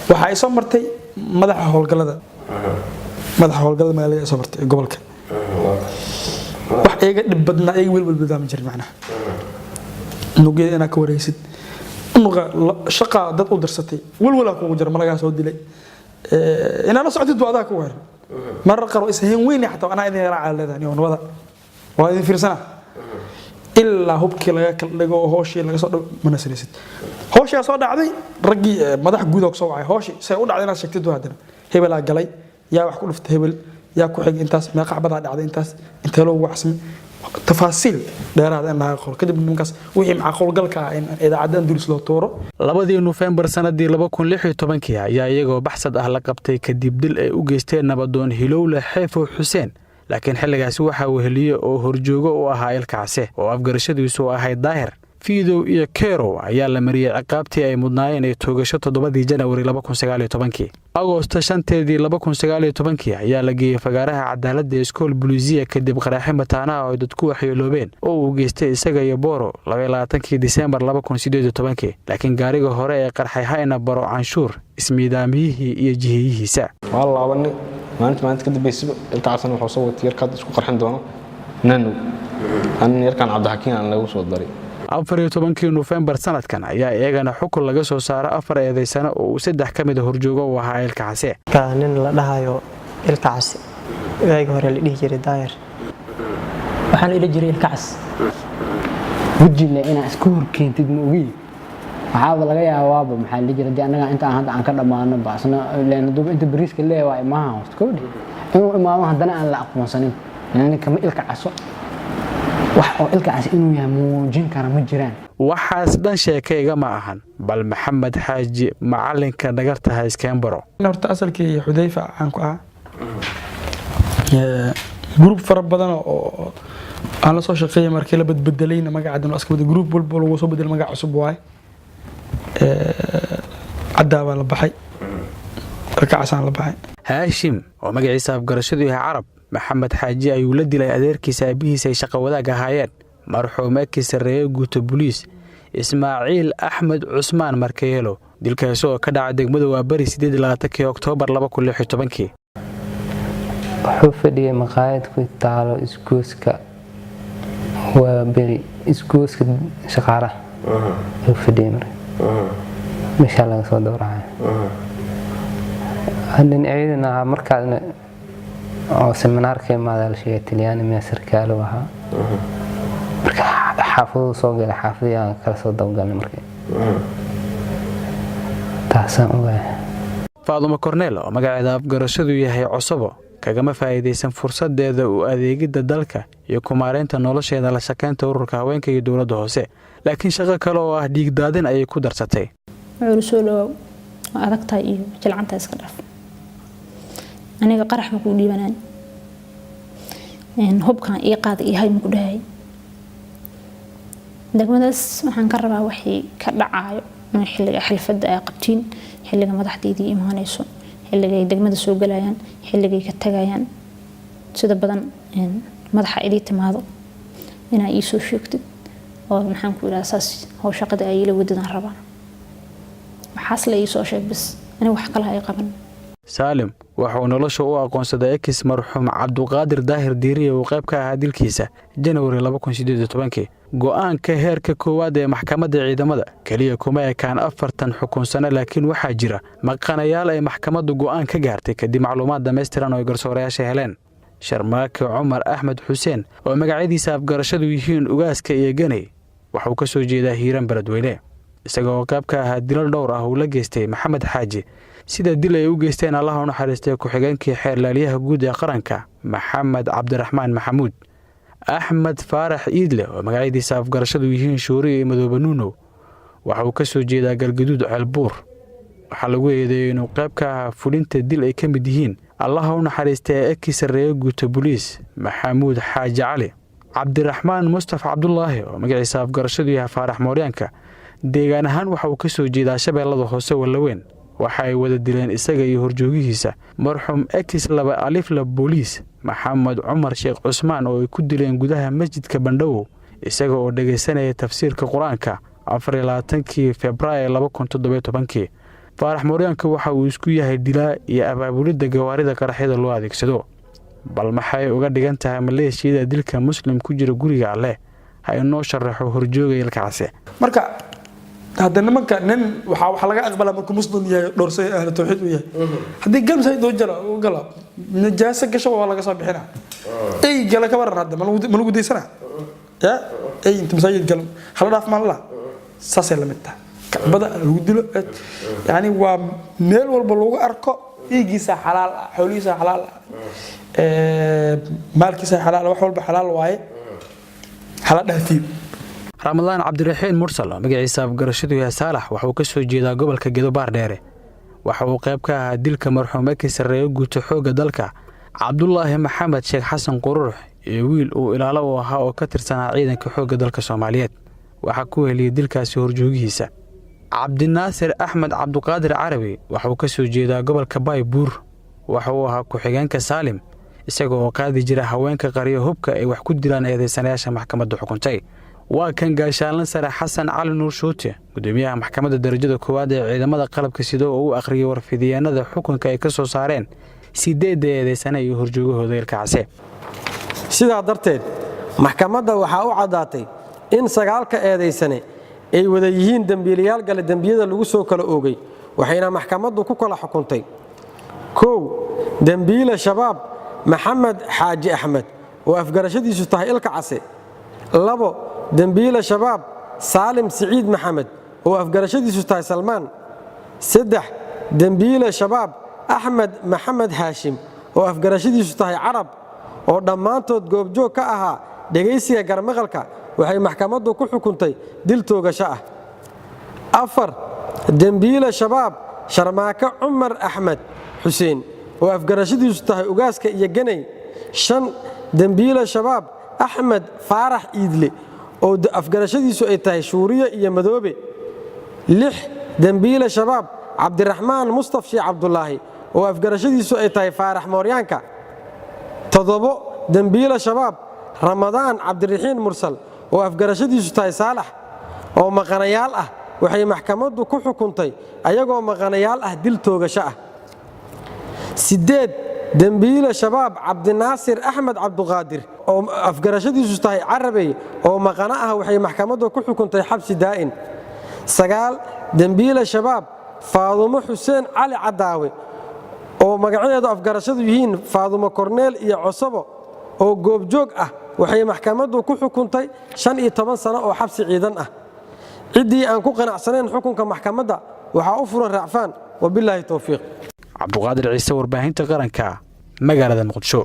waxa ay soo martay madaxa howlgalada magaalada soo martay gobolka wax iyaga dhib badnaa iyaga welwel badama jirin macnaha nugeeda inaa ka wareysid nuqa shaqa dad u dirsatay welwelaa kugu jira malagaa soo dilay inaa la socotid waadaa ku weer marar qaro isaheen weyn xataa anaa idin raaca leedahay oo nabada waa idin fiirsana ilaa hubkii laga kala dhigo hooshii laga soo dhaw manasriisid hooshii soo dhacday ragii madax guud oo soo wacay hooshii say u dhacday inaad sheegtid waadana hebel galay yaa wax ku dhuftay hebel yaa ku xig intaas meeqa xabada dhacday intaas inta loo waxsmay tafaasiil dheeraad in laga qoro kadib ninkaas wixii macquul galka ah in idaacadan dulis loo tooro 2 November sanadii 2016 ayaa iyagoo baxsad ah la qabtay kadib dil ay u geysteen nabadoon Hilowle Xeefo Xuseen laakiin xilligaas waxa uu heliyay oo horjoogo u ahaa ilkaase oo afgarashadiisu ahayd daahir fiidow iyo keero ayaa la mariyay ciqaabtii ay mudnaayeen ee toogasho 7 January 2019 Agosto 5 2019 ayaa la geeyay fagaaraha cadaaladda iskool Buliisiya kadib qaraxin mataanaha oo dadku waxyeeloobeen oo uu geystay isaga iyo Booro 22 December 2018 laakiin gaariga hore ee qarxay hayna baro canshuur ismiidaamiyihii iyo jihiyihiisa wallaahi maanta kadib ilkaasna wuxuu soo watay yarkad isku qarxin doono nanu an yarkan Cabdixakiin aan lagu soo daray 14 November sanadkan ayaa iyagana xukun laga soo saaray 4 eedaysana oo 3 kamid ah horjoogo u ahaa ilkaase kaanin la dhahayo ilkaase ayga hore la dhigi jiray daayir waxaan ila jiray ilkaas wajina inaa isku horkeentid ma ogi waxa laga yaabaa maxaa la jiray anaga inta aan ka dhamaano baasna leen dub inta bariiska leeyahay ma aha koodhi inuu imaamo hadana aan la aqoonsanin yani kama ilkaaso wax oo ilkaas inuu yahay muujin kara ma jiraan waxaas dhan sheekayga ma ahan bal Maxamed Xaaji macalinka dhagarta iskeen baro horta asalkii Xudayfa aan ku ah group fara badan oo aan la soo shaqeeyay markii la badbedelayna magacadan aska wada group walba lagu soo bedel magac cusub waay cadaaba la baxay ilkaasaan la baxay Haashim oo magaciisa afgarashadu yahay Carab Maxamed Xaaji ayuu la dilay adeerkiisa abihiisa ay shaqo wadaag ahaayeen marxuum Kisareey guuto booliis Ismaaciil Axmed Cusmaan Markeelo dilkaas oo ka dhacay degmada Waabari 28 Oktoobar 2016 wuxuu fadhiyay maqaayad ku taalo isgooska Waabari isgooska shaqaalaha wuxuu fadhiyay meesha laga soo doorahay hadin ciidana markaasna oo seminaarka maadal sheey Talyaani ma sarkaalo waxa marka xaafadu soo galay xaafadiyaan kala soo dawgalnay markii taasan waa Faadumo Cornel oo magaceeda afgarashadu yahay Cusabo kagama faa'iideysan fursadeeda u adeegida dalka iyo kumaareynta nolosheeda la shaqeynta ururka haweenka iyo dawladda hoose laakiin shaqo kale oo ah dhiig daadin ay ku darsatay culusoo adagta iyo jilcanta iska dhaaf aniga qarax ma ku dhiibanaan hubkan ii qaaday yahay ma ku dhahay degmadaas waxaan ka rabaa wixii ka dhacayo xilliga xalfada ay qabtiin xilliga madaxdeedii imaanayso xilliga ay degmada soo galayaan xilliga ay ka tagayaan sida badan madaxa idii timaado inaa ii soo sheegtid oo maxaan ku ilaa saas hoo shaqada ay ila wadadaan rabaan waxaas la ii soo sheeg bis aniga wax kale ay qaban Salim wuxuu nolosha u aqoonsaday ex marxuum Cabduqaadir Daahir Diiriye oo qayb ka ahaa dilkiisa January 2018 go'aanka heerka koowaad ee maxkamadda ciidamada kaliya kuma ekaan 4 xukun sano laakiin waxa jira maqanayaal ay maxkamaddu go'aan ka gaartay kadib macluumaad dhameystiran oo garsoorayaasha heleen Sharmaake Umar Ahmed Xuseen oo magaciisa afgarashadu yihiin ugaaska iyo ganay wuxuu ka soo jeedaa Hiiraan Beledweyne isagoo qayb ka ahaa dilal dhowr ah oo la geystay Maxamed Xaaji sida dil ay u geysteen Allah u naxariistay ku xigeenkii xeerlaaliyaha guud ee qaranka Maxamed Cabdiraxmaan Maxamuud Ahmed Faarax Iidle oo magaciisa afgarashadu yihiin Shuuriye iyo Madoobe Nuuno waxa uu ka soo jeedaa Galgaduud Ceelbuur waxa lagu eedeeyay inuu qayb ka ahaa fulinta dil ay ka mid yihiin Allah u naxariistay Kisareey guuto booliis Maxamuud Xaaji Cali Cabdiraxmaan Mustafa Cabdullaahi oo magaciisa afgarashadu yahay Faarax Mooryaanka deegaan ahaan waxa uu ka soo jeedaa Shabeellada Hoose Walaweyn waxa ay wada dileen isaga iyo horjoogihiisa marxuum X laba alif la booliis Maxamed Umar Sheekh Cusmaan oo ay ku dileen gudaha masjidka Bandhawo isaga oo dhageysanaya tafsiirka Quraanka 24 Febraayo 2017 faarax mooryaanka waxa uu isku yahay dilaa iyo abaabulidda gawaarida qaraxyada loo adeegsado bal maxay uga dhigan tahay maleeshiyada dilka muslim ku jira guriga alle ha inoo sharaxo horjooga ilka case marka hadda nimanka nin waxa laga aqbalaa markuu muslim yahay dhoorsay ahlu tawxiid u yahay haddii galmsay doo jara u gala najaasa gasho waa laga soo bixinaa ay gala ka waran hadda ma lagu daysanaa ya ay inta masaajid galam hala dhaaf maan la saasay la mid tahay kacbada lagu dilo yani waa meel walba lagu arko iigiisa xalaal ah xoolihiisa xalaal ah maalkiisa xalaal wax walba xalaal waaye hala dhaafiyo ramadaan cabdiraxiin mursal magaciisa afgarashadu yahay saalax waxa uu ka soo jeedaa gobolka Gedo Baardheere waxa uu qayb ka ahaa dilka marxuum ka sareeyo guuto xooga dalka Cabdullaahi Maxamed Sheekh Xasan Qurux iyo wiil uu ilaalo u ahaa oo ka tirsanaa ciidanka xooga dalka Soomaaliyeed waxa ku heliyay dilkaasi horjoogihiisa Cabdinaasir Axmed Cabduqaadir Carabi waxa uu ka soo jeedaa gobolka Baybuur waxa uu ahaa ku-xigeenka Saalim isagoo qaadi jira haweenka qariyo hubka ay wax ku dilaan eedeysanayaasha maxkamadda xukuntay waa kan gaashaalan sare Xasan Cali Nuur Shoote gudoomiyaha maxkamadda darajada koowaad ee ciidamada qalabka sida oo uu akhriyay warfidiyaanada xukunka ay ka soo saareen 8 eedeysanay iyo horjoogahooda ilka case sidaa darteed maxkamadda waxaa u cadaatay in 9 eedeysane ay wada yihiin dambiilayaal gale dambiyada lagu soo kala oogay waxayna maxkamaddu ku kala xukuntay 1 dambiile shabaab maxamed xaaji axmed oo afgarashadiisu tahay ilka case 2 dambiile shabaab saalim siciid maxamed oo afgarashadiisu tahay salmaan 3 dambiile shabaab axmed maxamed haashim oo afgarashadiisu tahay carab oo dhammaantood goobjoog ka ahaa dhegaysiga garmaqalka waxay maxkamaddu ku xukuntay dil toogasho ah 4 dambiile shabaab sharmaaka cumar axmed xuseen oo afgarashadiisu tahay ugaaska iyo ganay 5 dambiile shabaab axmed faarax iidle oo afgarashadiisu ay tahay shuuriye iyo madoobe 6 dambiile shabaab cabdiraxmaan mustaf sheekh cabdulaahi oo afgarashadiisu ay tahay faarax mooryaanka 7 dambiile shabaab ramadaan cabdiraxiin mursal oo afgarashadiisu tahay saalax oo maqanayaal ah waxay maxkamaddu ku xukuntay ayagoo maqanayaal ah dil toogasho ah 8 dambiile shabaab cabdinaasir axmed cabduqaadir oo afgarashadiisu tahay carabey oo maqana ah waxay maxkamaddu ku xukuntay xabsi daa'in 9 dambiile shabaab faadumo xuseen cali cadaawe oo magaceedu afgarashadu yihiin faadumo korneel iyo cosabo oo goobjoog ah waxay maxkamaddu ku xukuntay 15 sano oo xabsi ciidan ah cidii aan ku qanacsanayn xukunka maxkamadda waxa u furan raacfaan wabillahi tawfiiq Cabduqaadir Ciise warbaahinta qaranka magaalada Muqdisho